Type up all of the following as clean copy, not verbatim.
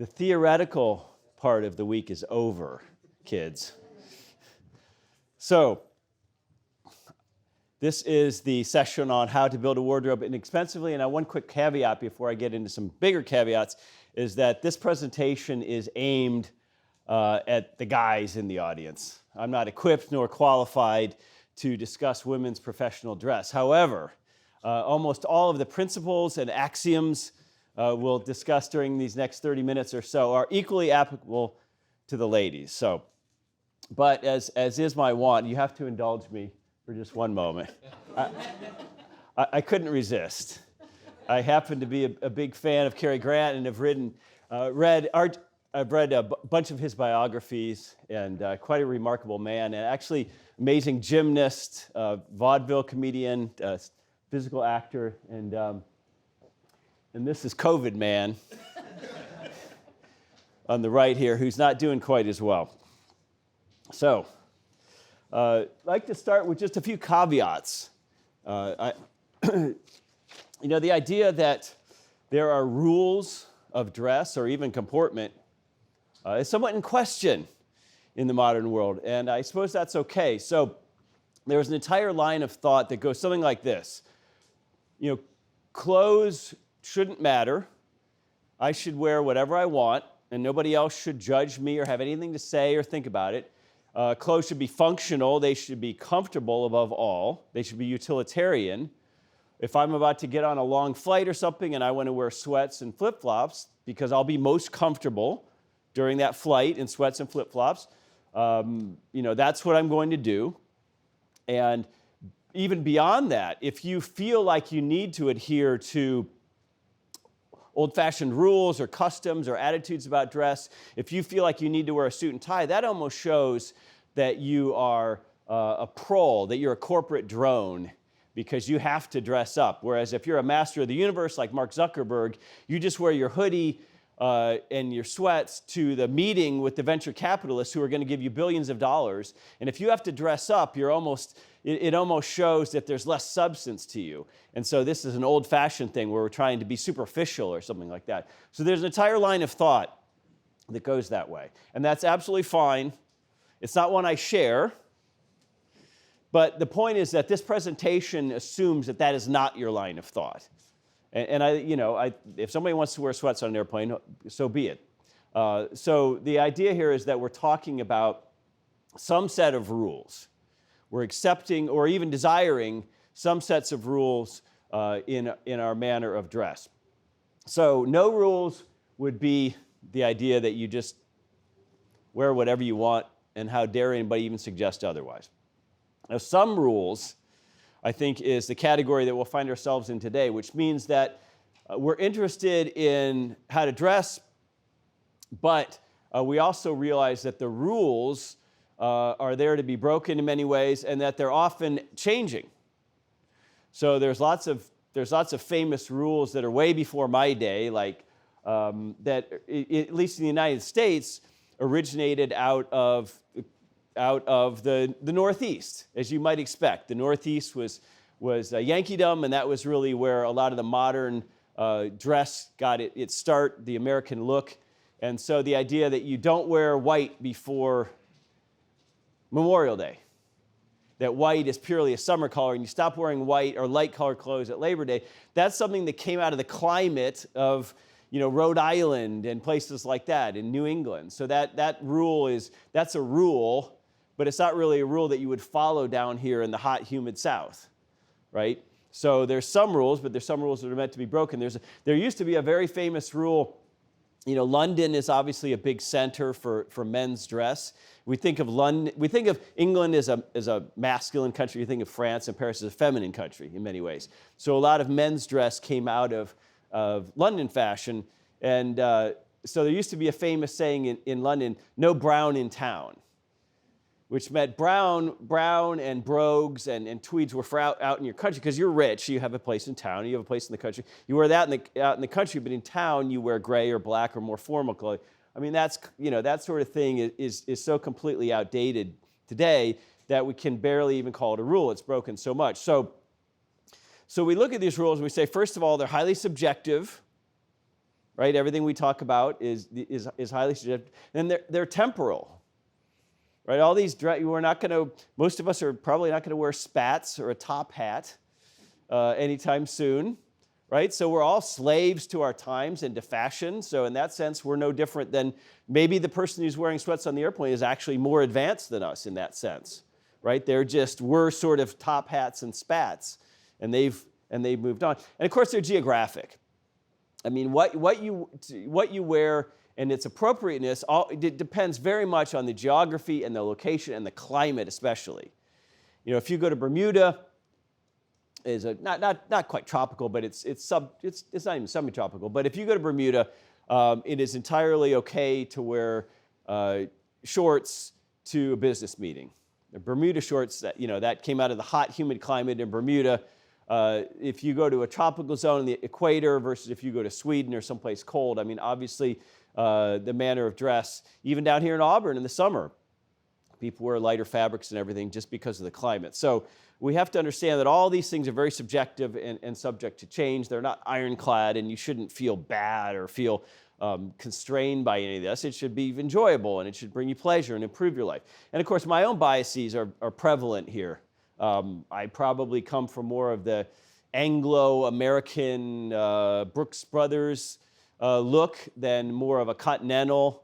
The theoretical part of the week is over, kids. So, this is the session on how to build a wardrobe inexpensively. And one quick caveat before I get into some bigger caveats is that this presentation is aimed at the guys in the audience. I'm not equipped nor qualified to discuss women's professional dress. However, almost all of the principles and axioms we'll discuss during these next 30 minutes or so are equally applicable to the ladies. So, but as is my wont, you have to indulge me for just one moment. I couldn't resist. I happen to be a big fan of Cary Grant and have I've read a bunch of his biographies, and quite a remarkable man, and actually amazing gymnast, vaudeville comedian, physical actor, and this is COVID man on the right here, who's not doing quite as well. So, I'd like to start with just a few caveats. The idea that there are rules of dress or even comportment is somewhat in question in the modern world, and I suppose that's okay. So there's an entire line of thought that goes something like this. Clothes shouldn't matter. I should wear whatever I want, and nobody else should judge me or have anything to say or think about it. Clothes should be functional. They should be comfortable above all. They should be utilitarian. If I'm about to get on a long flight or something and I want to wear sweats and flip-flops because I'll be most comfortable during that flight in sweats and flip-flops, that's what I'm going to do. And even beyond that, if you feel like you need to adhere to old-fashioned rules or customs or attitudes about dress, if you feel like you need to wear a suit and tie, that almost shows that you are a prole, that you're a corporate drone, because you have to dress up. Whereas if you're a master of the universe like Mark Zuckerberg, you just wear your hoodie and your sweats to the meeting with the venture capitalists who are going to give you billions of dollars. And if you have to dress up, it almost shows that there's less substance to you. And so this is an old-fashioned thing where we're trying to be superficial or something like that. So there's an entire line of thought that goes that way. And that's absolutely fine. It's not one I share. But the point is that this presentation assumes that that is not your line of thought. And if somebody wants to wear sweats on an airplane, so be it. So the idea here is that we're talking about some set of rules. We're accepting or even desiring some sets of rules in our manner of dress. So no rules would be the idea that you just wear whatever you want, and how dare anybody even suggest otherwise. Now, some rules, I think, is the category that we'll find ourselves in today, which means that we're interested in how to dress, but we also realize that the rules are there to be broken in many ways, and that they're often changing. So there's lots of famous rules that are way before my day, like that, at least in the United States, originated out of the Northeast, as you might expect. The Northeast was Yankeedom, and that was really where a lot of the modern dress got its start, the American look. And so the idea that you don't wear white before Memorial Day, that white is purely a summer color, and you stop wearing white or light colored clothes at Labor Day, that's something that came out of the climate of Rhode Island and places like that in New England. So that's a rule, but it's not really a rule that you would follow down here in the hot, humid South, right? So there's some rules, but there's some rules that are meant to be broken. There used to be a very famous rule. London is obviously a big center for men's dress. We think of England as a masculine country. We think of France and Paris as a feminine country in many ways. So a lot of men's dress came out of London fashion, and so there used to be a famous saying in London, "No brown in town," which meant brown and brogues and tweeds were for out in your country, because you're rich, you have a place in town, you have a place in the country. You wear that out in the country, but in town you wear gray or black or more formal clothing. I mean, that sort of thing is so completely outdated today that we can barely even call it a rule. It's broken so much. So we look at these rules and we say, first of all, they're highly subjective. right? Everything we talk about is highly subjective. And they're temporal, right? All these, we're not going to, most of us are probably not going to wear spats or a top hat anytime soon, right? So we're all slaves to our times and to fashion. So in that sense, we're no different than maybe the person who's wearing sweats on the airplane is actually more advanced than us in that sense, right? We're sort of top hats and spats, and they've moved on. And of course, they're geographic. I mean, what you wear and its appropriateness, it depends very much on the geography and the location and the climate especially. You know, if you go to Bermuda, is not quite tropical, but it's not even semi-tropical. But if you go to Bermuda, it is entirely okay to wear shorts to a business meeting. The Bermuda shorts, that came out of the hot, humid climate in Bermuda. If you go to a tropical zone in the equator versus if you go to Sweden or someplace cold, I mean, obviously the manner of dress, even down here in Auburn in the summer, people wear lighter fabrics and everything just because of the climate. So we have to understand that all these things are very subjective and subject to change. They're not ironclad, and you shouldn't feel bad or feel constrained by any of this. It should be enjoyable, and it should bring you pleasure and improve your life. And of course, my own biases are prevalent here. I probably come from more of the Anglo-American Brooks Brothers look than more of a continental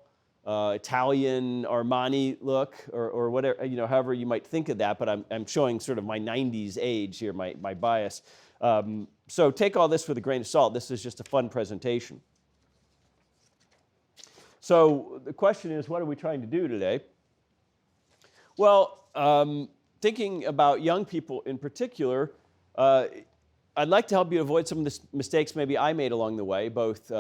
Italian Armani look, or whatever, however you might think of that, but I'm showing sort of my 90s age here, my bias. So take all this with a grain of salt. This is just a fun presentation. So the question is, what are we trying to do today? Well, thinking about young people in particular, I'd like to help you avoid some of the mistakes maybe I made along the way, both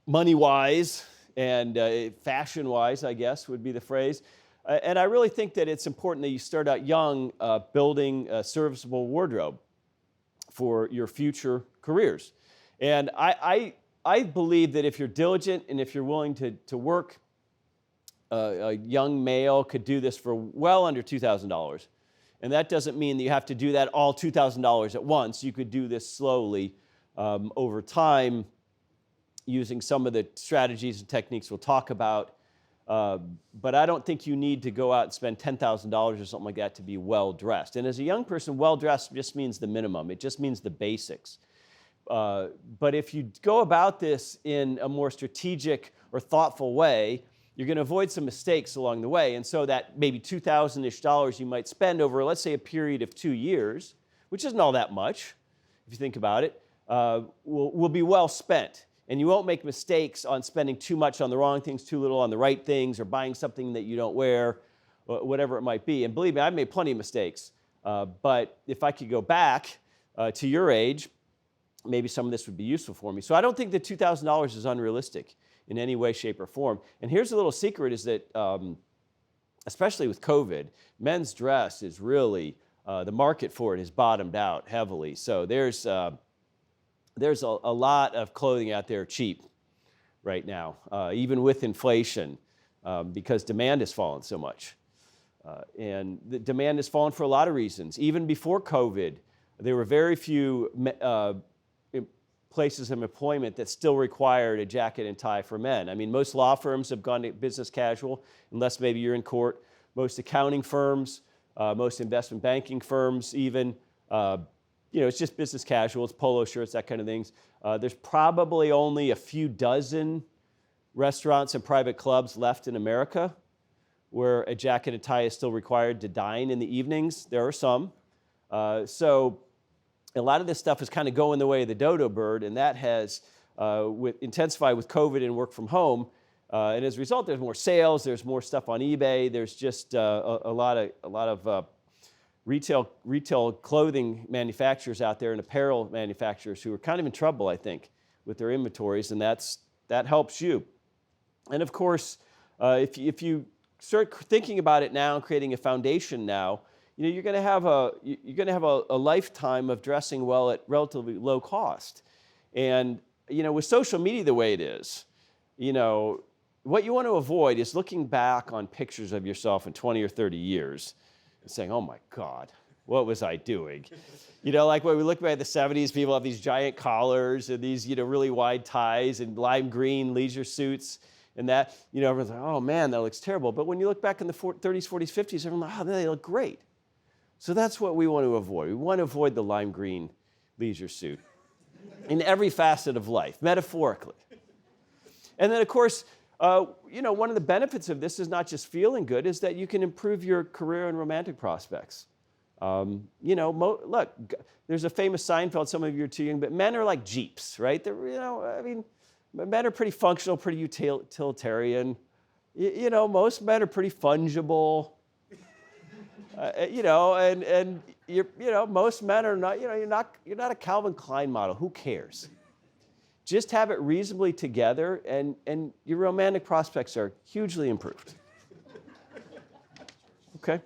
money-wise and fashion-wise, I guess would be the phrase. And I really think that it's important that you start out young building a serviceable wardrobe for your future careers. And I believe that if you're diligent and if you're willing to work, a young male could do this for well under $2,000. And that doesn't mean that you have to do that all $2,000 at once. You could do this slowly over time, using some of the strategies and techniques we'll talk about. But I don't think you need to go out and spend $10,000 or something like that to be well-dressed. And as a young person, well-dressed just means the minimum. It just means the basics. But if you go about this in a more strategic or thoughtful way, you're going to avoid some mistakes along the way. And so that maybe $2,000-ish you might spend over, let's say, a period of 2 years, which isn't all that much, if you think about it, will be well spent. And you won't make mistakes on spending too much on the wrong things, too little on the right things, or buying something that you don't wear, whatever it might be. And believe me, I've made plenty of mistakes. But if I could go back to your age, maybe some of this would be useful for me. So I don't think that $2,000 is unrealistic in any way, shape, or form. And here's a little secret is that, especially with COVID, men's dress is really, the market for it has bottomed out heavily. So there's a lot of clothing out there cheap right now, even with inflation, because demand has fallen so much. And the demand has fallen for a lot of reasons. Even before COVID, there were very few places of employment that still required a jacket and tie for men. I mean, most law firms have gone to business casual, unless maybe you're in court. Most accounting firms, most investment banking firms even, it's just business casual. It's polo shirts, that kind of things. There's probably only a few dozen restaurants and private clubs left in America where a jacket and tie is still required to dine in the evenings. There are some. So a lot of this stuff is kind of going the way of the dodo bird, and that has intensified with COVID and work from home. And as a result, there's more sales. There's more stuff on eBay. There's just a lot of retail clothing manufacturers out there and apparel manufacturers who are kind of in trouble, I think, with their inventories, and that helps you. And of course, if you start thinking about it now and creating a foundation now, you're going to have a lifetime of dressing well at relatively low cost. And with social media the way it is, what you want to avoid is looking back on pictures of yourself in 20 or 30 years and saying, "Oh my God, what was I doing? You know, like when we look back at the 70s, people have these giant collars and these, really wide ties and lime green leisure suits and that, everyone's like, oh man, that looks terrible. But when you look back in the 30s, 40s, 50s, everyone's like, oh, they look great. So that's what we want to avoid. We want to avoid the lime green leisure suit in every facet of life, metaphorically. And then, of course, one of the benefits of this is not just feeling good, is that you can improve your career and romantic prospects. Look, there's a famous Seinfeld, some of you are too young, but men are like Jeeps, right? Men are pretty functional, pretty utilitarian. Most men are pretty fungible. Most men are not, you're not a Calvin Klein model. Who cares? Just have it reasonably together, and your romantic prospects are hugely improved. Okay?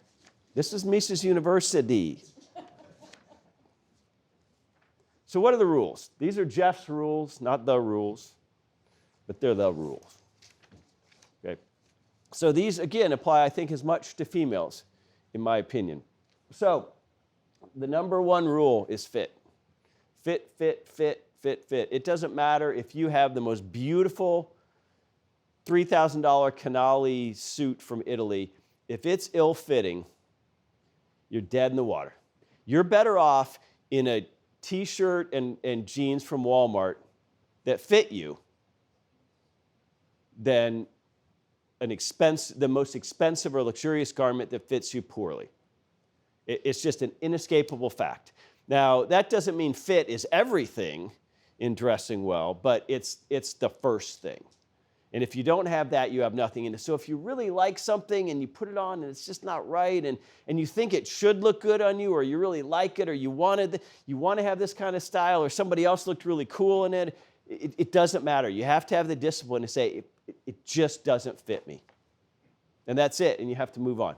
This is Mises University. So what are the rules? These are Jeff's rules, not the rules, but they're the rules. Okay? So these, again, apply, I think, as much to females, in my opinion. So the number one rule is fit. Fit, fit, fit, fit, fit. It doesn't matter if you have the most beautiful $3,000 Canali suit from Italy. If it's ill-fitting, you're dead in the water. You're better off in a t-shirt and jeans from Walmart that fit you than the most expensive or luxurious garment that fits you poorly. It's just an inescapable fact. Now, that doesn't mean fit is everything in dressing well, but it's the first thing. And if you don't have that, you have nothing. And so if you really like something and you put it on and it's just not right, and you think it should look good on you, or you really like it, or you want to have this kind of style, or somebody else looked really cool in it, it doesn't matter. You have to have the discipline to say, it just doesn't fit me. And that's it, and you have to move on.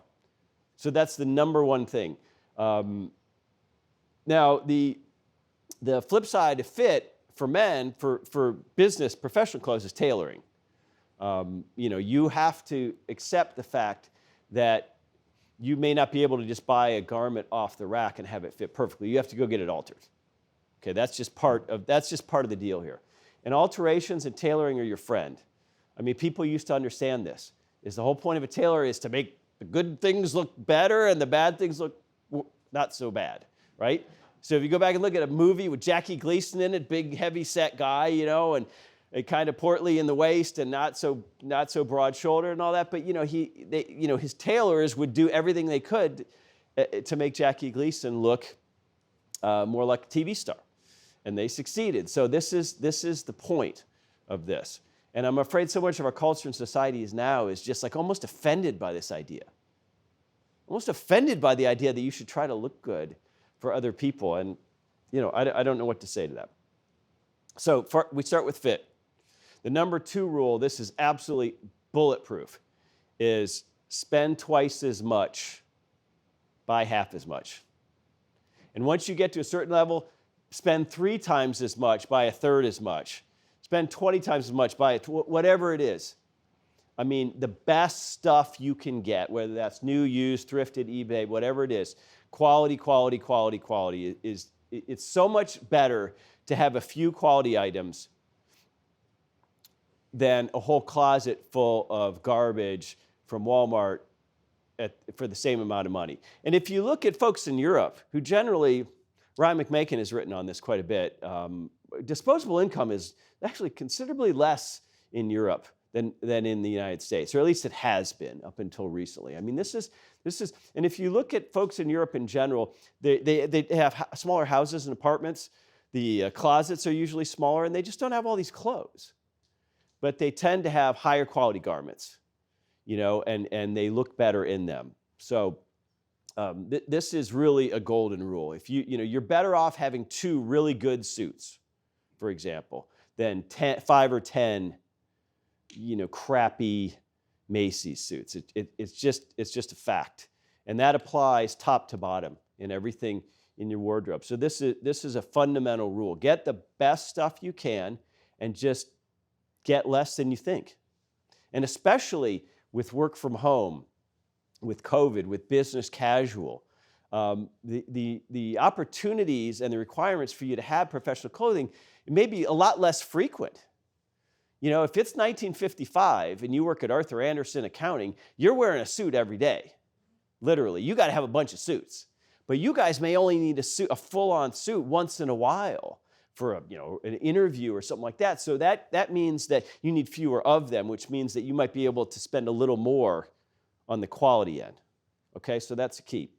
So that's the number one thing. Now, the flip side of fit for men, for business, professional clothes, is tailoring. You have to accept the fact that you may not be able to just buy a garment off the rack and have it fit perfectly. You have to go get it altered. Okay, that's just part of the deal here. And alterations and tailoring are your friend. I mean, people used to understand this. The whole point of a tailor is to make the good things look better and the bad things look not so bad, right? So if you go back and look at a movie with Jackie Gleason in it, big, heavy-set guy, and kind of portly in the waist and not so broad-shouldered and all that, but his tailors would do everything they could to make Jackie Gleason look more like a TV star, and they succeeded. So this is the point of this. And I'm afraid so much of our culture and society is just like almost offended by this idea. Almost offended by the idea that you should try to look good for other people. And, I don't know what to say to that. So we start with fit. The number two rule, this is absolutely bulletproof, is spend twice as much, buy half as much. And once you get to a certain level, spend 3 times as much, buy a third as much. Spend 20 times as much, buy whatever it is. I mean, the best stuff you can get, whether that's new, used, thrifted, eBay, whatever it is, quality, quality, quality, quality, it's so much better to have a few quality items than a whole closet full of garbage from Walmart for the same amount of money. And if you look at folks in Europe, who generally, Ryan McMakin has written on this quite a bit, disposable income is actually considerably less in Europe than in the United States, or at least it has been up until recently. I mean, this is, and if you look at folks in Europe in general, they have smaller houses and apartments. The closets are usually smaller, and they just don't have all these clothes. But they tend to have higher quality garments, and they look better in them. So this is really a golden rule. If you're better off having 2 really good suits, for example, than 5 or 10, crappy Macy's suits. It's just a fact, and that applies top to bottom in everything in your wardrobe. So this is a fundamental rule. Get the best stuff you can, and just get less than you think. And especially with work from home, with COVID, with business casual, The opportunities and the requirements for you to have professional clothing, it may be a lot less frequent. You know, if it's 1955 and you work at Arthur Andersen Accounting, you're wearing a suit every day. Literally, you got to have a bunch of suits. But you guys may only need a full-on suit once in a while for an interview or something like that. So that means that you need fewer of them, which means that you might be able to spend a little more on the quality end. Okay, so that's the key.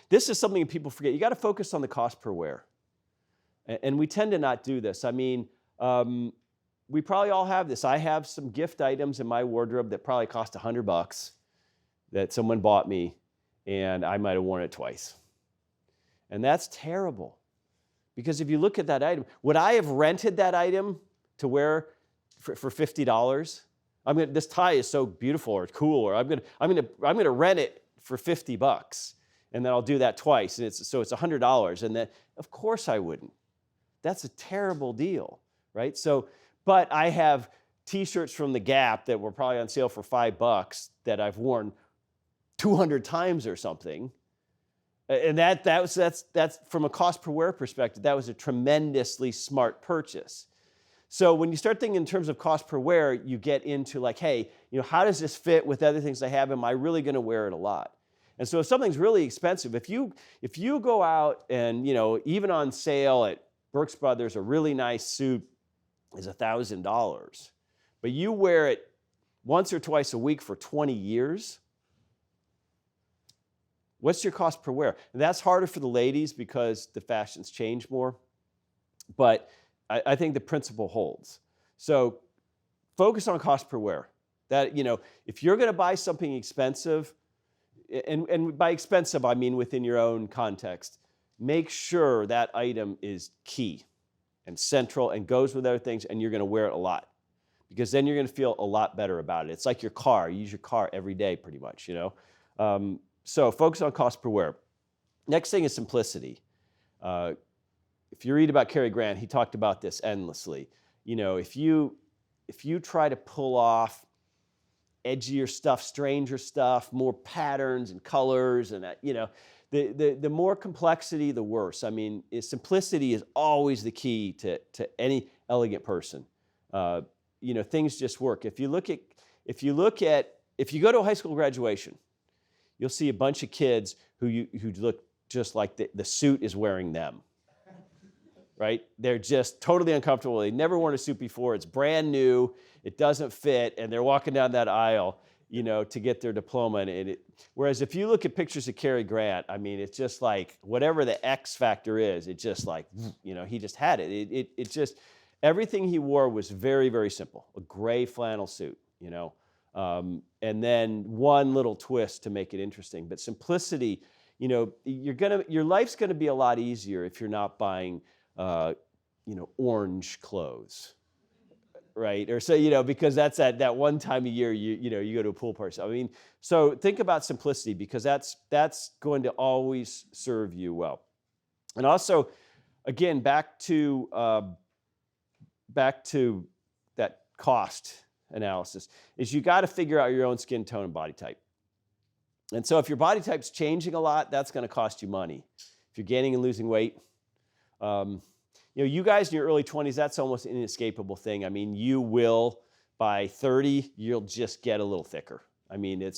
This is something people forget. You got to focus on the cost per wear. And we tend to not do this. I mean, we probably all have this. I have some gift items in my wardrobe that probably cost $100 that someone bought me, and I might have worn it twice. And that's terrible. Because if you look at that item, would I have rented that item to wear for $50? This tie is so beautiful or cool, or I'm gonna rent it for $50, and then I'll do that twice, and it's $100, and then of course I wouldn't. That's a terrible deal, right? So, but I have T-shirts from the Gap that were probably on sale for $5 that I've worn 200 times or something. And that's from a cost per wear perspective, that was a tremendously smart purchase. So when you start thinking in terms of cost per wear, you get into like, hey, how does this fit with other things I have? Am I really going to wear it a lot? And so if something's really expensive, if you go out and, even on sale at Brooks Brothers, a really nice suit is $1,000, but you wear it once or twice a week for 20 years, what's your cost per wear? And that's harder for the ladies because the fashions change more, but I think the principle holds. So focus on cost per wear. That, if you're going to buy something expensive, and by expensive I mean within your own context, make sure that item is key and central and goes with other things, and you're going to wear it a lot, because then you're going to feel a lot better about it. It's like your car. You use your car every day pretty much, So focus on cost per wear. Next thing is simplicity. If you read about Cary Grant, he talked about this endlessly. If you try to pull off edgier stuff, stranger stuff, more patterns and colors, and the more complexity, the worse. I mean, simplicity is always the key to any elegant person. Things just work. If you go to a high school graduation, you'll see a bunch of kids who look just like the suit is wearing them, right? They're just totally uncomfortable. They've never worn a suit before. It's brand new. It doesn't fit, and they're walking down that aisle, to get their diploma. Whereas if you look at pictures of Cary Grant, I mean, it's just like whatever the X factor is, it's just like, he just had it. It just, everything he wore was very, very simple. A gray flannel suit, and then one little twist to make it interesting. But simplicity, your life's gonna be a lot easier if you're not buying, orange clothes, right? Or so, because that's that one time a year you go to a pool party. I mean, so think about simplicity, because that's going to always serve you well. And also, again, back to that cost analysis, is you got to figure out your own skin tone and body type. And so if your body type's changing a lot, that's going to cost you money. If you're gaining and losing weight, you guys in your early 20s, that's almost an inescapable thing. I mean, you will, by 30, you'll just get a little thicker. I mean, it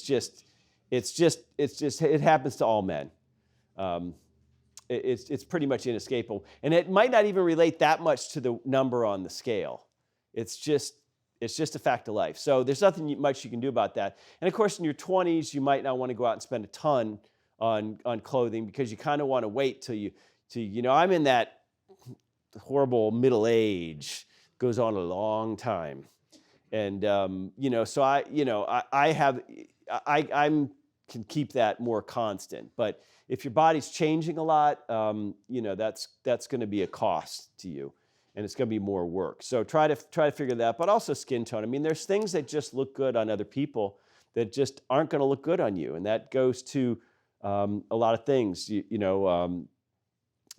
happens to all men. It's pretty much inescapable. And it might not even relate that much to the number on the scale. It's just a fact of life. So there's nothing much you can do about that. And of course, in your 20s, you might not want to go out and spend a ton on clothing, because you kind of want to wait till I'm in that horrible middle age, goes on a long time. And, so I can keep that more constant. But if your body's changing a lot, that's going to be a cost to you, and it's going to be more work. So try to figure that out. But also skin tone. I mean, there's things that just look good on other people that just aren't going to look good on you, and that goes to a lot of things.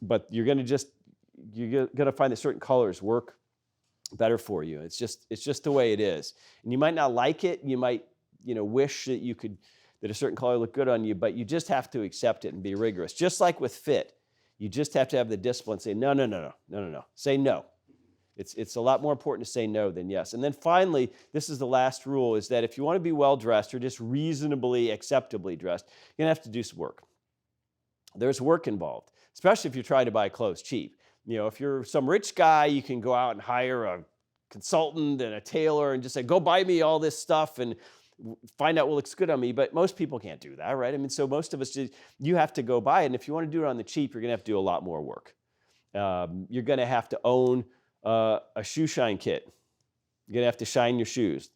But you're going to find that certain colors work better for you. It's just the way it is, and you might not like it. You might wish that you could. that a certain color look good on you, but you just have to accept it and be rigorous. Just like with fit, you just have to have the discipline, say, no. Say no. It's a lot more important to say no than yes. And then finally, this is the last rule, is that if you want to be well-dressed or just reasonably, acceptably dressed, you're going to have to do some work. There's work involved, especially if you're trying to buy clothes cheap. If you're some rich guy, you can go out and hire a consultant and a tailor and just say, go buy me all this stuff and find out what looks good on me. But most people can't do that, right? I mean, so most of us, you have to go buy it. And if you want to do it on the cheap, you're going to have to do a lot more work. You're going to have to own a shoe shine kit. You're going to have to shine your shoes.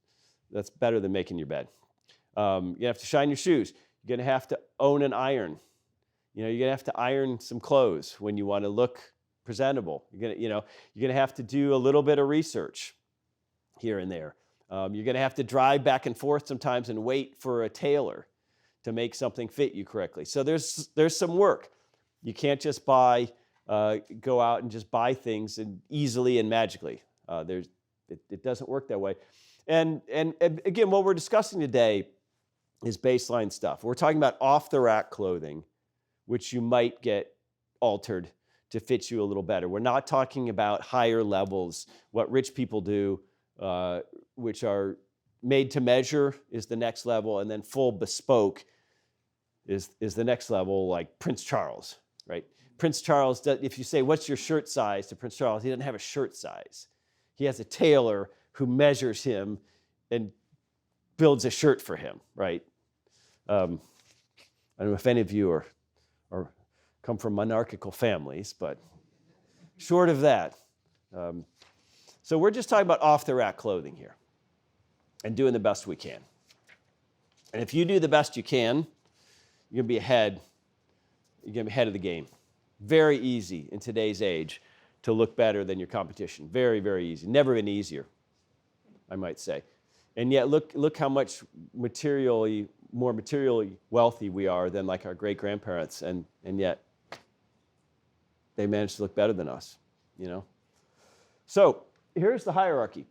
That's better than making your bed. You have to shine your shoes. You're going to have to own an iron. You're going to have to iron some clothes when you want to look presentable. You're going to have to do a little bit of research here and there. You're going to have to drive back and forth sometimes and wait for a tailor to make something fit you correctly. So there's some work. You can't just go out and just buy things and easily and magically. It doesn't work that way. And again, what we're discussing today is baseline stuff. We're talking about off-the-rack clothing, which you might get altered to fit you a little better. We're not talking about higher levels, what rich people do, which are made to measure is the next level, and then full bespoke is the next level, like Prince Charles, right? Prince Charles, if you say, what's your shirt size to Prince Charles, he doesn't have a shirt size. He has a tailor who measures him and builds a shirt for him, right? I don't know if any of you are come from monarchical families, but short of that. So we're just talking about off-the-rack clothing here and doing the best we can. And if you do the best you can, you're going to be ahead. You're going to be ahead of the game. Very easy in today's age to look better than your competition. Very, very easy. Never been easier, I might say. And yet look how much more materially wealthy we are than like our great-grandparents, and yet they managed to look better than us, So here's the hierarchy.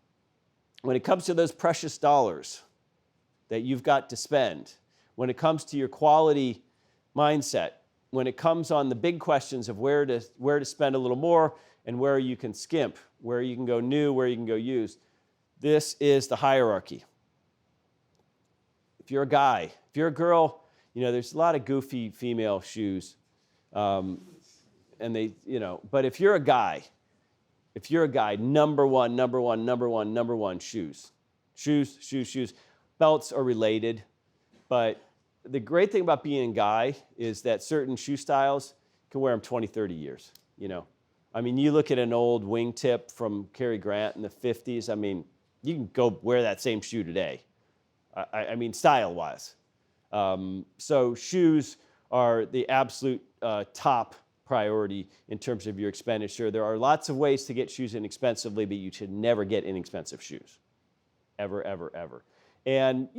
When it comes to those precious dollars that you've got to spend, when it comes to your quality mindset, when it comes on the big questions of where to spend a little more and where you can skimp, where you can go new, where you can go used, this is the hierarchy. If you're a guy, if you're a girl, there's a lot of goofy female shoes. But if you're a guy, number one, shoes. Shoes. Belts are related, but the great thing about being a guy is that certain shoe styles can wear them 20, 30 years, I mean, you look at an old wingtip from Cary Grant in the 50s, I mean, you can go wear that same shoe today. I mean, style-wise. So shoes are the absolute top priority in terms of your expenditure. There are lots of ways to get shoes inexpensively, but you should never get inexpensive shoes. Ever, ever, ever. And,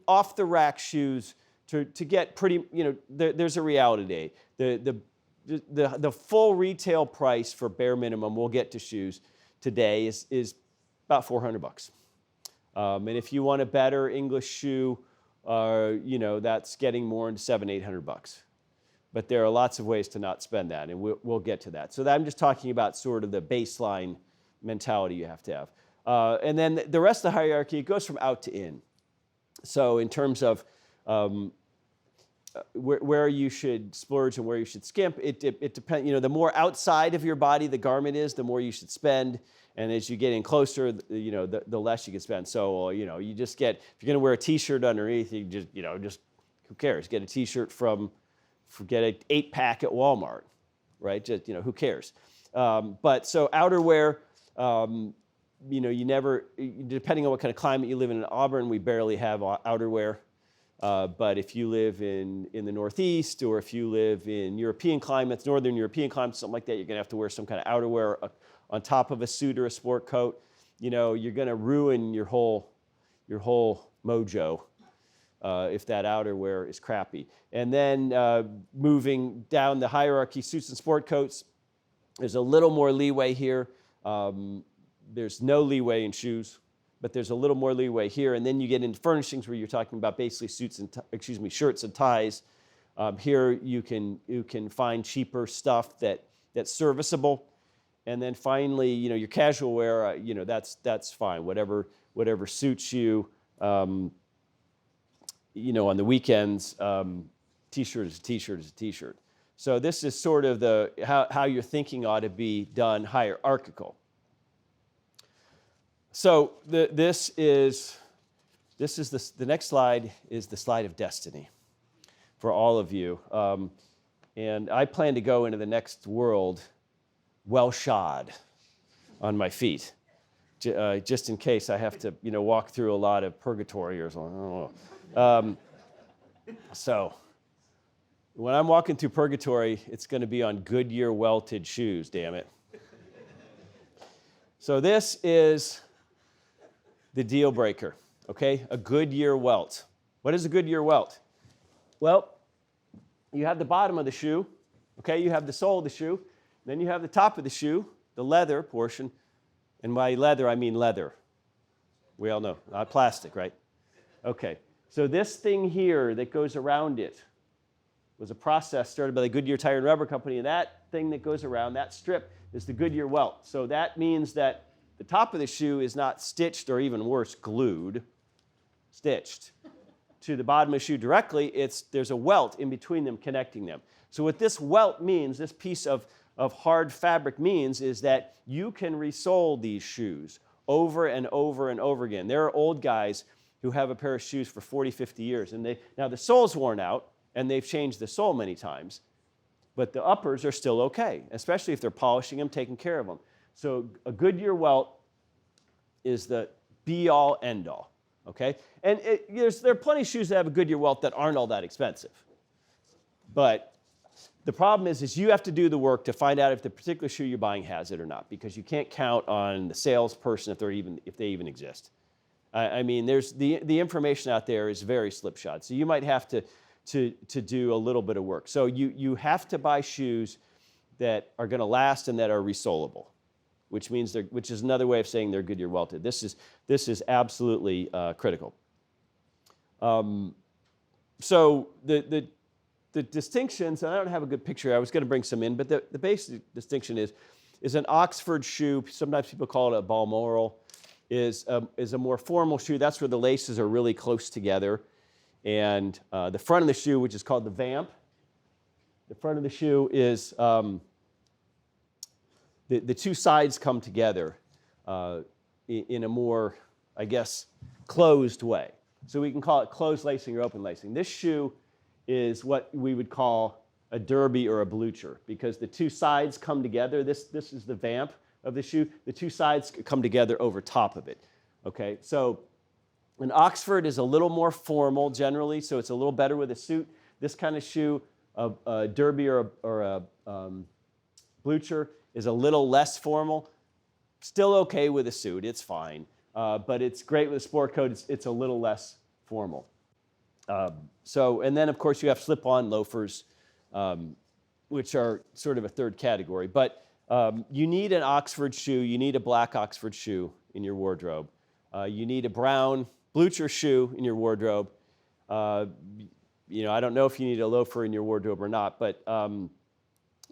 off-the-rack shoes, to get pretty, there's a reality today. The full retail price for bare minimum we'll get to shoes today is about $400. And if you want a better English shoe, that's getting more into $700-800. But there are lots of ways to not spend that, and we'll get to that. So I'm just talking about sort of the baseline mentality you have to have. And then the rest of the hierarchy, it goes from out to in. So in terms of where you should splurge and where you should skimp, it depends. The more outside of your body the garment is, the more you should spend. And as you get in closer, the less you can spend. So, you just get, if you're going to wear a T-shirt underneath, you just who cares? Get a T-shirt get an 8-pack at Walmart, right? Just, who cares? But so outerwear, you never, depending on what kind of climate you live in Auburn, we barely have outerwear. But if you live in the Northeast, or if you live in European climates, Northern European climates, something like that, you're going to have to wear some kind of outerwear on top of a suit or a sport coat. You're going to ruin your whole mojo if that outerwear is crappy. And then moving down the hierarchy, suits and sport coats, there's a little more leeway here. There's no leeway in shoes. but there's a little more leeway here. And then you get into furnishings where you're talking about basically shirts and ties. Here you can find cheaper stuff that's serviceable. And then finally, your casual wear, that's fine. Whatever suits you. On the weekends, T-shirt is a T-shirt is a T-shirt. So this is sort of how your thinking ought to be done hierarchical. So the next slide is the slide of destiny for all of you. And I plan to go into the next world well shod on my feet, just in case I have to, walk through a lot of purgatory or something. I don't know. So when I'm walking through purgatory, it's going to be on Goodyear welted shoes, damn it. So this is the Dealbreaker, okay? A Goodyear welt. What is a Goodyear welt? Well, you have the bottom of the shoe, okay? You have the sole of the shoe. Then you have the top of the shoe, the leather portion. And by leather, I mean leather. We all know, not plastic, right? Okay, so this thing here that goes around it was a process started by the Goodyear Tire and Rubber Company, and that thing that goes around, that strip, is the Goodyear welt. So that means that the top of the shoe is not stitched, or even worse, glued, stitched to the bottom of the shoe directly. There's a welt in between them connecting them. So what this welt means, this piece of hard fabric means, is that you can resole these shoes over and over and over again. There are old guys who have a pair of shoes for 40, 50 years, and now the sole's worn out, and they've changed the sole many times, but the uppers are still okay, especially if they're polishing them, taking care of them. So a Goodyear welt is the be-all, end-all, okay? And there are plenty of shoes that have a Goodyear welt that aren't all that expensive. But the problem is you have to do the work to find out if the particular shoe you're buying has it or not, because you can't count on the salesperson if they even exist. I mean, there's the information out there is very slipshod. So you might have to do a little bit of work. So you have to buy shoes that are going to last and that are resolable, which is another way of saying they're Goodyear welted. This is absolutely critical. So the distinctions, and I don't have a good picture. I was going to bring some in, but the basic distinction is an Oxford shoe. Sometimes people call it a Balmoral. Is a more formal shoe. That's where the laces are really close together. And the front of the shoe, which is called the vamp, the front of the shoe is the two sides come together in a more, I guess, closed way. So we can call it closed lacing or open lacing. This shoe is what we would call a derby or a blucher, because the two sides come together. This is the vamp of the shoe. The two sides come together over top of it. Okay, so an Oxford is a little more formal generally, so it's a little better with a suit. This kind of shoe, a derby or a blucher, is a little less formal. Still okay with a suit, it's fine. But it's great with a sport coat, it's a little less formal. And then of course you have slip-on loafers, which are sort of a third category. But you need an Oxford shoe, you need a black Oxford shoe in your wardrobe. You need a brown Blucher shoe in your wardrobe. I don't know if you need a loafer in your wardrobe or not, but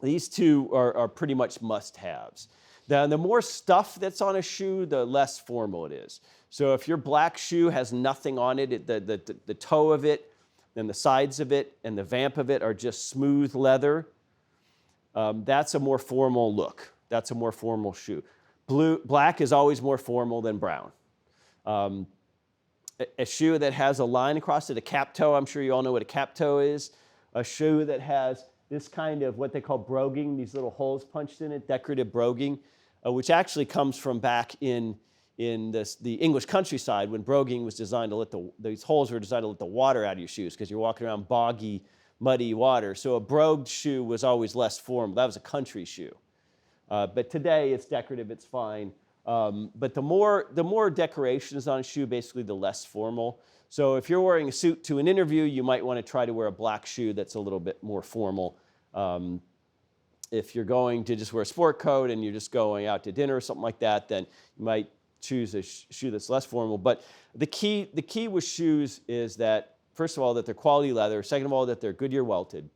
these two are pretty much must-haves. The more stuff that's on a shoe, the less formal it is. So if your black shoe has nothing on it, the toe of it, and the sides of it, and the vamp of it are just smooth leather, that's a more formal look. That's a more formal shoe. Black is always more formal than brown. A shoe that has a line across it, a cap toe, I'm sure you all know what a cap toe is. A shoe that has this kind of what they call broguing, these little holes punched in it, decorative broguing, which actually comes from back in the English countryside when broguing was designed to these holes were designed to let the water out of your shoes because you're walking around boggy, muddy water. So a brogued shoe was always less formal. That was a country shoe. But today it's decorative, it's fine. But the more decoration is on a shoe, basically the less formal. So if you're wearing a suit to an interview, you might want to try to wear a black shoe that's a little bit more formal. If you're going to just wear a sport coat and you're just going out to dinner or something like that, then you might choose a shoe that's less formal. But the key with shoes is that, first of all, that they're quality leather. Second of all, that they're Goodyear welted.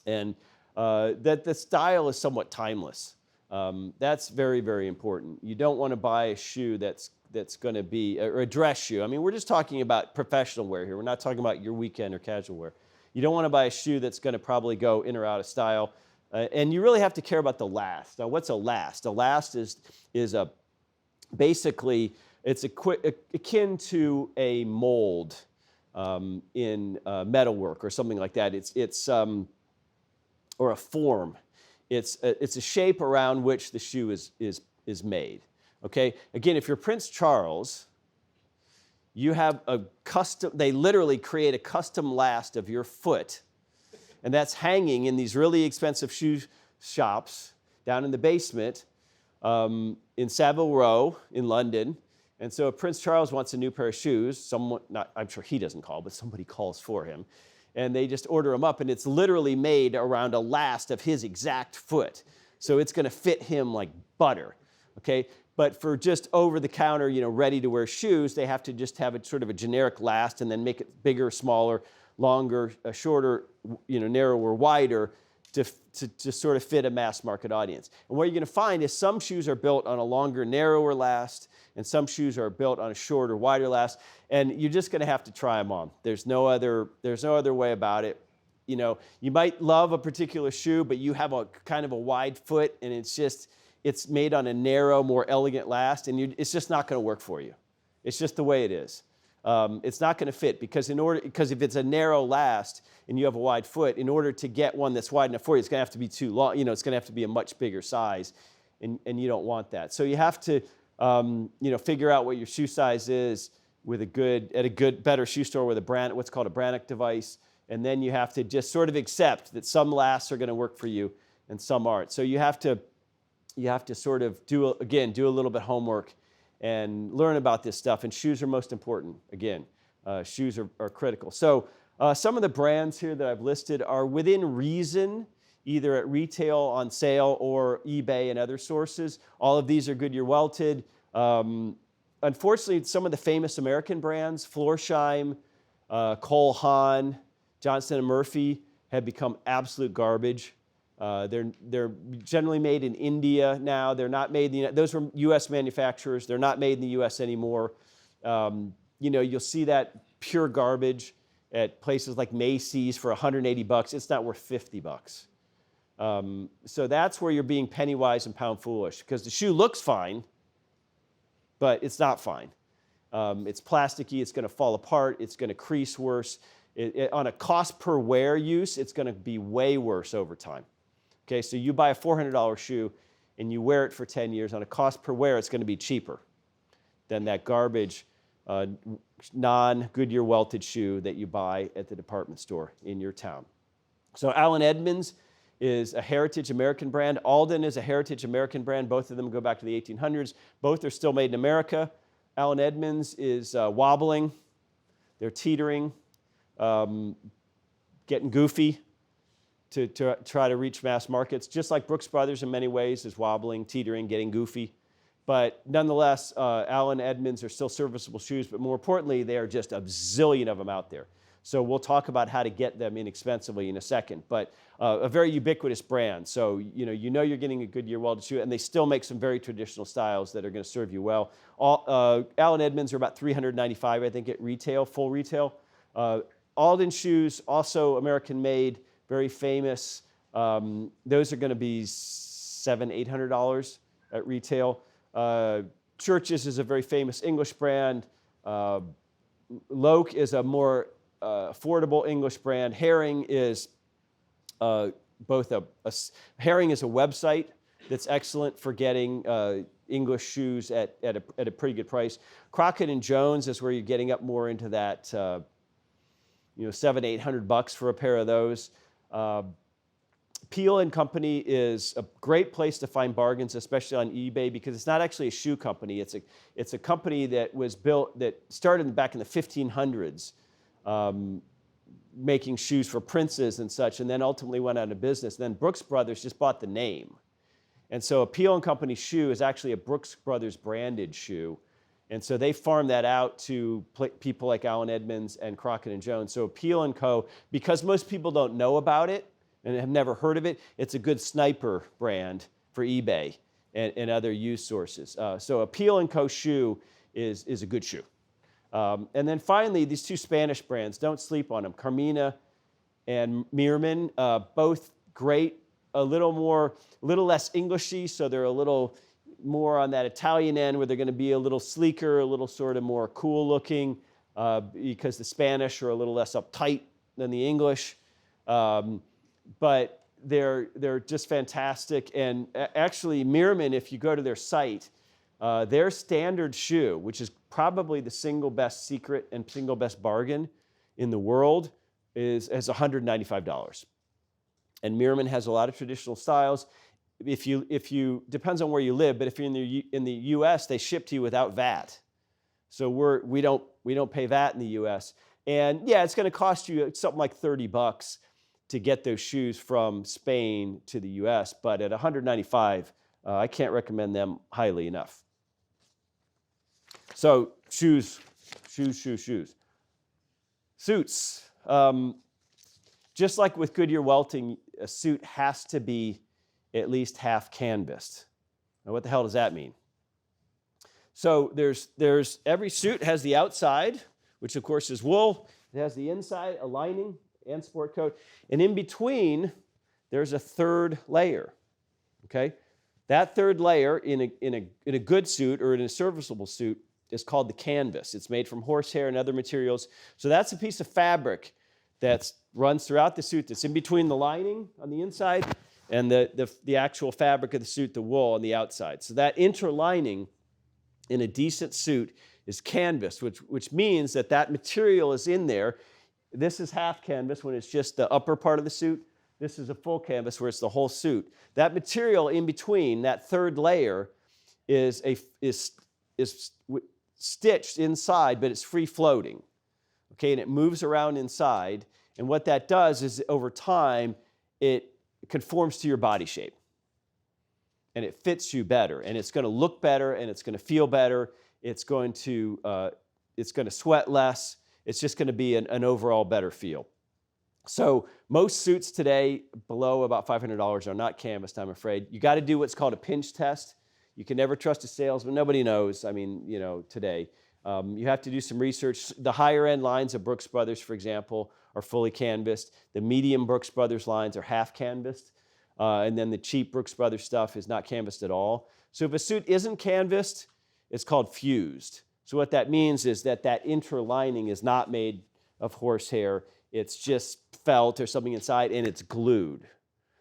And that the style is somewhat timeless. That's very, very important. You don't want to buy a shoe that's going to be, or a dress shoe. I mean, we're just talking about professional wear here. We're not talking about your weekend or casual wear. You don't want to buy a shoe that's going to probably go in or out of style. And you really have to care about the last. Now, what's a last? A last is basically, it's akin to a mold in metalwork or something like that. It's or a form. It's a shape around which the shoe is made. Okay. Again, if you're Prince Charles, you have they literally create a custom last of your foot, and that's hanging in these really expensive shoe shops down in the basement in Savile Row in London. And so if Prince Charles wants a new pair of shoes, I'm sure he doesn't call, but somebody calls for him, and they just order them up, and it's literally made around a last of his exact foot. So it's going to fit him like butter, okay? But for just over-the-counter, ready-to-wear shoes, they have to just have a sort of a generic last and then make it bigger, smaller, longer, shorter, narrower, wider to sort of fit a mass-market audience. And what you're going to find is some shoes are built on a longer, narrower last, and some shoes are built on a shorter, wider last, and you're just going to have to try them on. There's no other way about it. You might love a particular shoe, but you have a kind of a wide foot, and it's made on a narrow, more elegant last, and it's just not going to work for you. It's just the way it is. It's not going to fit because if it's a narrow last and you have a wide foot, in order to get one that's wide enough for you, it's going to have to be too long. It's going to have to be a much bigger size, and you don't want that. So you have to figure out what your shoe size is at a better shoe store with what's called a Brannock device, and then you have to just sort of accept that some lasts are going to work for you and some aren't. So you have to sort of do a little bit of homework and learn about this stuff. And shoes are most important. Again, shoes are critical. So some of the brands here that I've listed are within reason, either at retail, on sale, or eBay and other sources. All of these are Goodyear welted. Unfortunately, some of the famous American brands, Florsheim, Cole Haan, Johnston & Murphy, have become absolute garbage. They're generally made in India now. They're not made in the those were U.S. manufacturers. They're not made in the U.S. anymore. You'll see that pure garbage at places like Macy's for $180. It's not worth $50. So that's where you're being penny wise and pound foolish, because the shoe looks fine, but it's not fine. It's plasticky. It's going to fall apart. It's going to crease worse. On a cost per wear use, it's going to be way worse over time. Okay, so you buy a $400 shoe and you wear it for 10 years. On a cost per wear, it's going to be cheaper than that garbage non-Goodyear welted shoe that you buy at the department store in your town. So Allen Edmonds is a heritage American brand. Alden is a heritage American brand. Both of them go back to the 1800s. Both are still made in America. Allen Edmonds is wobbling. They're teetering, getting goofy to try to reach mass markets, just like Brooks Brothers in many ways is wobbling, teetering, getting goofy. But nonetheless, Allen Edmonds are still serviceable shoes, but more importantly, they are just a zillion of them out there. So we'll talk about how to get them inexpensively in a second, but a very ubiquitous brand. So you're getting a Goodyear welded shoe, and they still make some very traditional styles that are going to serve you well. Allen Edmonds are about $395, I think, at retail, full retail. Alden shoes, also American made, very famous. Those are going to be $700, $800 at retail. Churches is a very famous English brand. Loke is a more affordable English brand. Herring is Herring is a website that's excellent for getting English shoes at a pretty good price. Crockett and Jones is where you're getting up more into that $700, $800 for a pair of those. Peel & Company is a great place to find bargains, especially on eBay, because it's not actually a shoe company. It's a company that started back in the 1500s, making shoes for princes and such, and then ultimately went out of business. Then Brooks Brothers just bought the name, And so a Peel & Company shoe is actually a Brooks Brothers branded shoe. And so they farm that out to people like Allen Edmonds and Crockett & Jones. So Peel & Co., because most people don't know about it and have never heard of it, it's a good sniper brand for eBay and other used sources. So a Peel & Co. shoe is a good shoe. And then finally, these two Spanish brands, don't sleep on them. Carmina and Meerman, both great, a little less Englishy, so they're a little more on that Italian end where they're going to be a little sleeker, a little sort of more cool looking, because the Spanish are a little less uptight than the English. But they're just fantastic. And actually, Meerman, if you go to their site, their standard shoe, which is probably the single best secret and single best bargain in the world, is $195. And Meerman has a lot of traditional styles. If you depends on where you live, but if you're in the U.S., they ship to you without VAT. So we don't pay VAT in the U.S. And yeah, it's going to cost you something like $30 to get those shoes from Spain to the U.S. But at $195, I can't recommend them highly enough. So shoes. Suits. Just like with Goodyear welting, a suit has to be at least half canvassed. Now, what the hell does that mean? So there's every suit has the outside, which of course is wool. It has the inside, a lining and sport coat, and in between there's a third layer. Okay, that third layer in a good suit or in a serviceable suit is called the canvas. It's made from horsehair and other materials. So that's a piece of fabric that runs throughout the suit that's in between the lining on the inside and the actual fabric of the suit, the wool on the outside. So that interlining in a decent suit is canvas, which means that material is in there. This is half canvas when it's just the upper part of the suit. This is a full canvas where it's the whole suit. That material in between, that third layer, is stitched inside, but it's free floating. Okay, and it moves around inside. And what that does is over time, it conforms to your body shape. And it fits you better. And it's going to look better, and it's going to feel better. It's going to sweat less. It's just going to be an overall better feel. So most suits today below about $500 are not canvassed, I'm afraid. You got to do what's called a pinch test. You can never trust a salesman. Nobody knows, today. You have to do some research. The higher end lines of Brooks Brothers, for example, are fully canvassed. The medium Brooks Brothers lines are half canvassed. And then the cheap Brooks Brothers stuff is not canvassed at all. So if a suit isn't canvassed, it's called fused. So what that means is that interlining is not made of horsehair. It's just felt or something inside, and it's glued.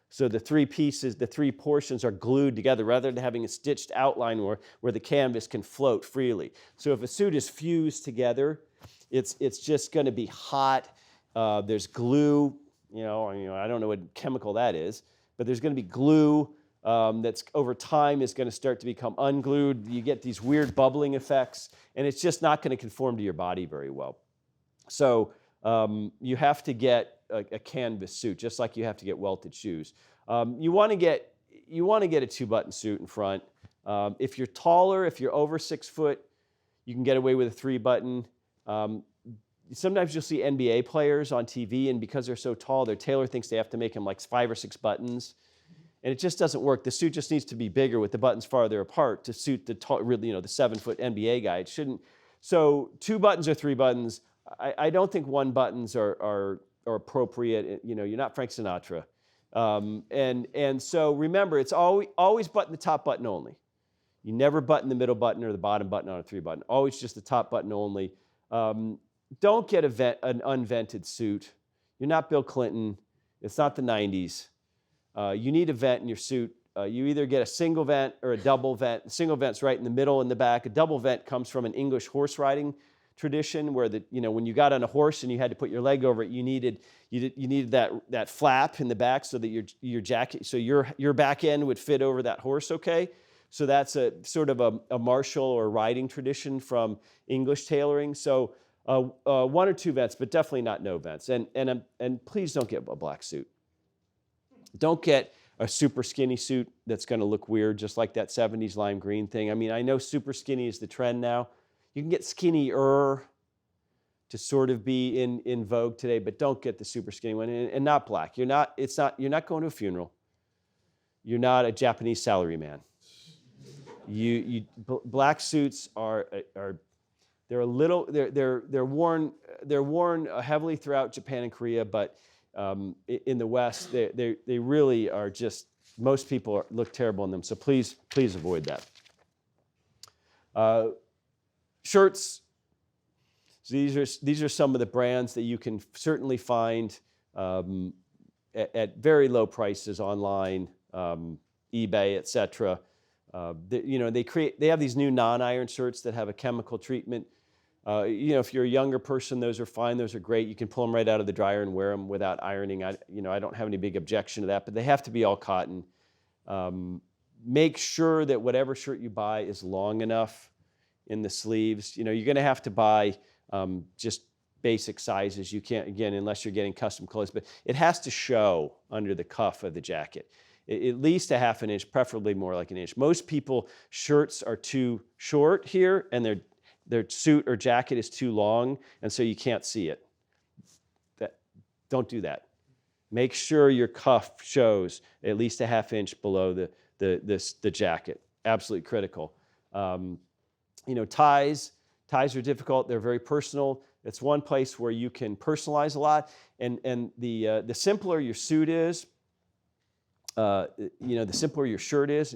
So the three portions are glued together rather than having a stitched outline where the canvas can float freely. So if a suit is fused together, it's just going to be hot. There's glue, I don't know what chemical that is, but there's going to be glue that's over time is going to start to become unglued. You get these weird bubbling effects, and it's just not going to conform to your body very well. So you have to get a canvas suit, just like you have to get welted shoes. You want to get a 2-button suit in front. If you're taller, if you're over 6 foot, you can get away with a 3-button. Sometimes you'll see NBA players on TV, and because they're so tall, their tailor thinks they have to make them like 5 or 6 buttons, and it just doesn't work. The suit just needs to be bigger with the buttons farther apart to suit the 7-foot NBA guy. It shouldn't. So 2 buttons or 3 buttons. I don't think 1 buttons are appropriate. You're not Frank Sinatra. And so remember, it's always button the top button only. You never button the middle button or the bottom button on a 3-button. Always just the top button only. Don't get an unvented suit. You're not Bill Clinton. It's not the 90s. You need a vent in your suit. You either get a single vent or a double vent. The single vent's right in the middle and the back. A double vent comes from an English horse riding tradition where when you got on a horse and you had to put your leg over it, you needed that flap in the back so that your jacket, so your back end would fit over that horse. Okay, so that's a sort of a martial or riding tradition from English tailoring. So 1 or 2 vents, but definitely not no vents. And please don't get a black suit. Don't get a super skinny suit that's going to look weird, just like that 70s lime green thing. I mean, I know super skinny is the trend now. You can get skinnier to sort of be in vogue today, but don't get the super skinny one, and not black. You're not going to a funeral. You're not a Japanese salaryman. Black suits they're worn heavily throughout Japan and Korea, but in the West they really are just, most people look terrible in them. So please avoid that. Shirts. So these are some of the brands that you can certainly find at very low prices online, eBay, etc. They have these new non-iron shirts that have a chemical treatment. If you're a younger person, those are fine. Those are great. You can pull them right out of the dryer and wear them without ironing. I don't have any big objection to that, but they have to be all cotton. Make sure that whatever shirt you buy is long enough in the sleeves. You're going to have to buy just basic sizes. You can't, again, unless you're getting custom clothes, but it has to show under the cuff of the jacket. At least a half an inch, preferably more like an inch. Most people, shirts are too short here, and their suit or jacket is too long, and so you can't see it. Don't do that. Make sure your cuff shows at least a half inch below the jacket. Absolutely critical. Ties are difficult. They're very personal. It's one place where you can personalize a lot, and the simpler your suit is, the simpler your shirt is,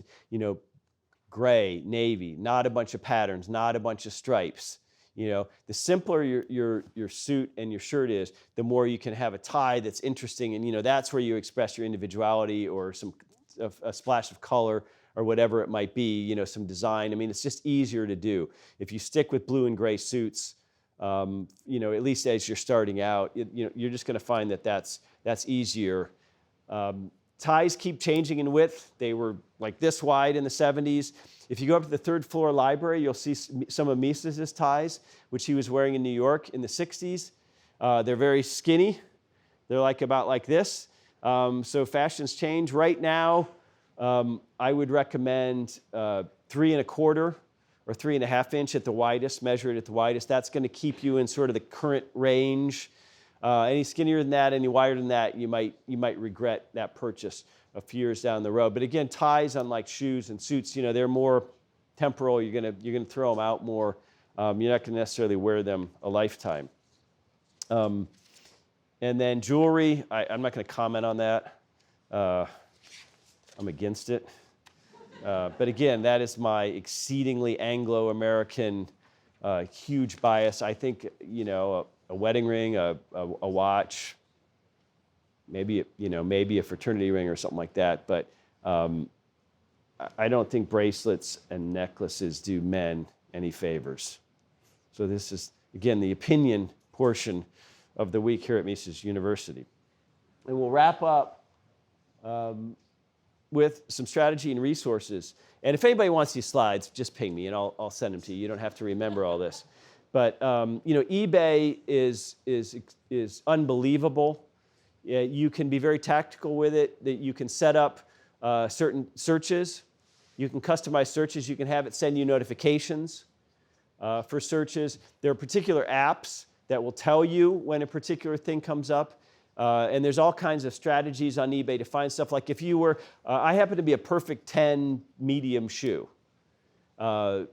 gray, navy, not a bunch of patterns, not a bunch of stripes. The simpler your suit and your shirt is, the more you can have a tie that's interesting, and that's where you express your individuality or a splash of color or whatever it might be, some design. I mean, it's just easier to do. If you stick with blue and gray suits, at least as you're starting out, you're just going to find that that's easier. Ties keep changing in width. They were like this wide in the 70s. If you go up to the third floor library, you'll see some of Mises' ties, which he was wearing in New York in the 60s. They're very skinny. They're about like this. So fashions change. Right now, I would recommend 3 1/4 or 3 1/2 inch at the widest, measure it at the widest. That's going to keep you in sort of the current range. Any skinnier than that, any wider than that, you might regret that purchase a few years down the road. But again, ties, unlike shoes and suits, they're more temporal. You're gonna throw them out more. You're not gonna necessarily wear them a lifetime. And then jewelry, I'm not gonna comment on that. I'm against it. But again, that is my exceedingly Anglo-American huge bias. I think a wedding ring, a watch, maybe a fraternity ring or something like that. But I don't think bracelets and necklaces do men any favors. So this is, again, the opinion portion of the week here at Mises University. And we'll wrap up with some strategy and resources. And if anybody wants these slides, just ping me and I'll send them to you. You don't have to remember all this. But eBay is unbelievable. You can be very tactical with it. That you can set up certain searches. You can customize searches. You can have it send you notifications for searches. There are particular apps that will tell you when a particular thing comes up. And there's all kinds of strategies on eBay to find stuff. Like if you were, I happen to be a perfect 10 medium shoe. So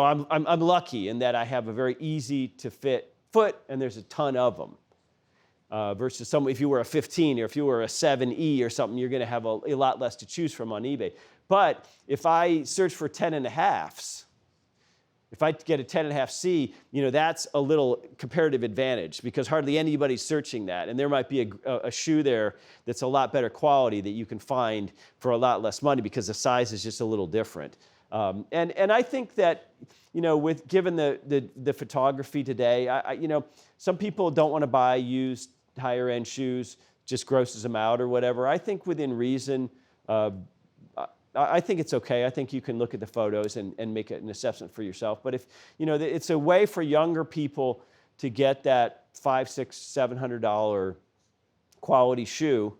I'm lucky in that I have a very easy to fit foot, and there's a ton of them. Versus if you were a 15 or if you were a 7E or something, you're going to have a lot less to choose from on eBay. But if I search for 10.5s, if I get a 10.5C, that's a little comparative advantage because hardly anybody's searching that, and there might be a shoe there that's a lot better quality that you can find for a lot less money because the size is just a little different. And I think that, given the photography today, some people don't want to buy used higher end shoes, just grosses them out or whatever. I think within reason, I think it's okay. I think you can look at the photos and make an assessment for yourself. But if, it's a way for younger people to get that $500, $600, $700 quality shoe,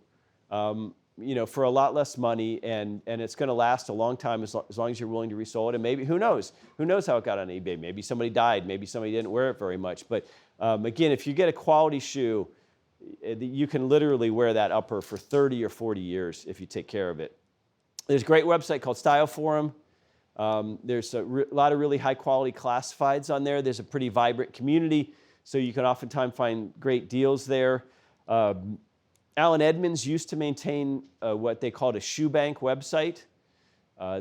for a lot less money, and it's going to last a long time as long as you're willing to resell it. And maybe, who knows how it got on eBay. Maybe somebody died, maybe somebody didn't wear it very much. But again, if you get a quality shoe, you can literally wear that upper for 30 or 40 years if you take care of it. There's a great website called Style Forum. There's a lot of really high quality classifieds on there. There's a pretty vibrant community, so you can oftentimes find great deals there. Allen Edmonds used to maintain what they called a shoe bank website.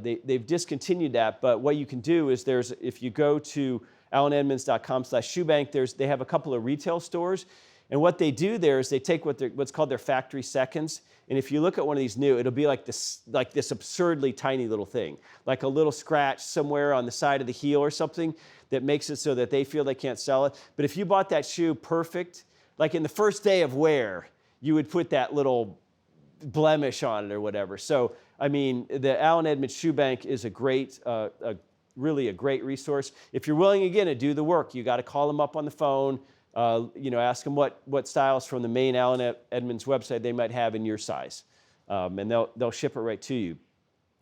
They've discontinued that, but what you can do is if you go to allenedmonds.com/shoebank, they have a couple of retail stores, and what they do there is they take what's called their factory seconds, and if you look at one of these new, it'll be like this absurdly tiny little thing, like a little scratch somewhere on the side of the heel or something that makes it so that they feel they can't sell it. But if you bought that shoe perfect, like in the first day of wear, you would put that little blemish on it or whatever. So, I mean, the Allen Edmonds Shoe Bank is really a great resource. If you're willing, again, to do the work, you got to call them up on the phone, ask them what styles from the main Allen Edmonds website they might have in your size, and they'll ship it right to you.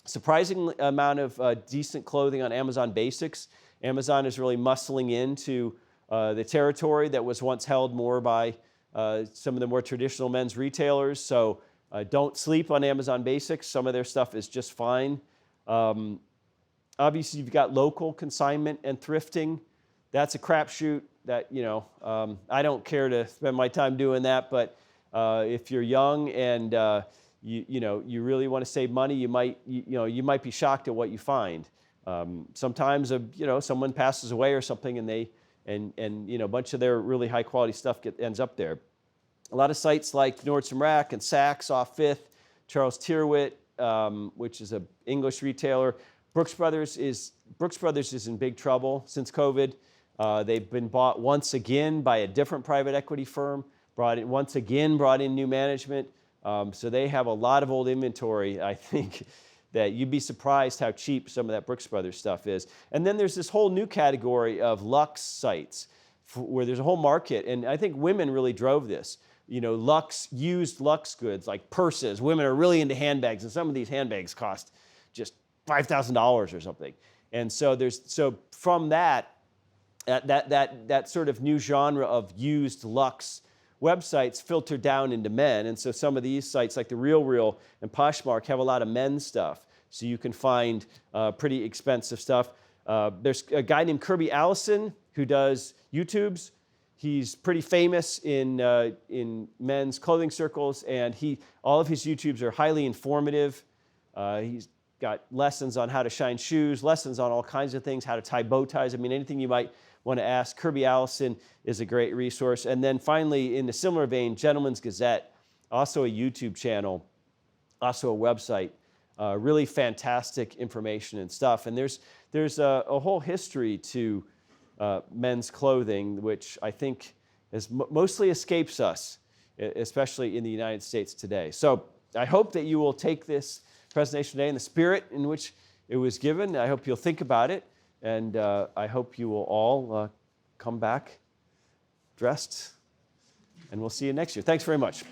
Surprising amount of decent clothing on Amazon Basics. Amazon is really muscling into the territory that was once held more by some of the more traditional men's retailers. So don't sleep on Amazon Basics. Some of their stuff is just fine. Obviously, you've got local consignment and thrifting. That's a crapshoot. That I don't care to spend my time doing that. But if you're young and you really want to save money, you might be shocked at what you find. Sometimes someone passes away or something, and a bunch of their really high quality stuff ends up there. A lot of sites like Nordstrom Rack and Saks off 5th, Charles Tyrwhitt, which is an English retailer. Brooks Brothers is in big trouble since COVID. They've been bought once again by a different private equity firm, brought in new management. So they have a lot of old inventory, I think, that you'd be surprised how cheap some of that Brooks Brothers stuff is. And then there's this whole new category of luxe sites where there's a whole market, and I think women really drove this. Used luxe goods like purses. Women are really into handbags, and some of these handbags cost just $5,000 or something. And so from that sort of new genre of used luxe websites filter down into men, and so some of these sites like the RealReal and Poshmark have a lot of men's stuff, so you can find pretty expensive stuff. There's a guy named Kirby Allison who does YouTubes. He's pretty famous in men's clothing circles, and all of his YouTubes are highly informative. He's got lessons on how to shine shoes, lessons on all kinds of things, how to tie bow ties. I mean, anything you might want to ask. Kirby Allison is a great resource. And then finally, in a similar vein, Gentleman's Gazette, also a YouTube channel, also a website, really fantastic information and stuff. And there's a whole history to men's clothing, which I think mostly escapes us, especially in the United States today. So I hope that you will take this presentation today in the spirit in which it was given. I hope you'll think about it, and I hope you will all come back dressed, and we'll see you next year. Thanks very much.